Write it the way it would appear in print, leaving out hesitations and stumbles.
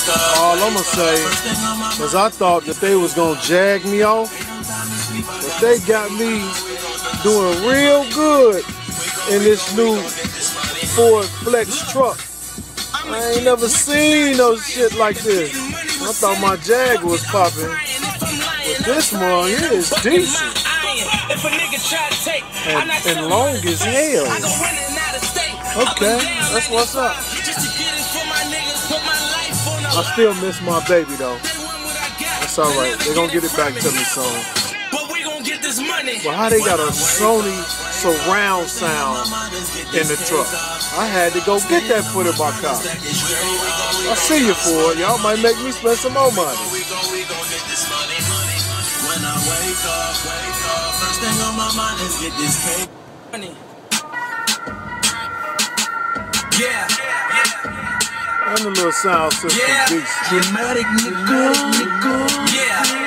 All I'm gonna say is I thought that they was gonna jag me off, but they got me doing real good in this new Ford Flex truck. I ain't never seen no shit like this. I thought my Jag was popping, but this one here is decent and long as hell. Okay, that's what's up. I still miss my baby though. That's alright. They're gonna get it back to me soon. But how they got a Sony surround sound in the truck? I had to go get that put in my car. I see you for it. Y'all might make me spend some more money. Yeah. And the little sound system decent. Dramatic nigga. Yeah.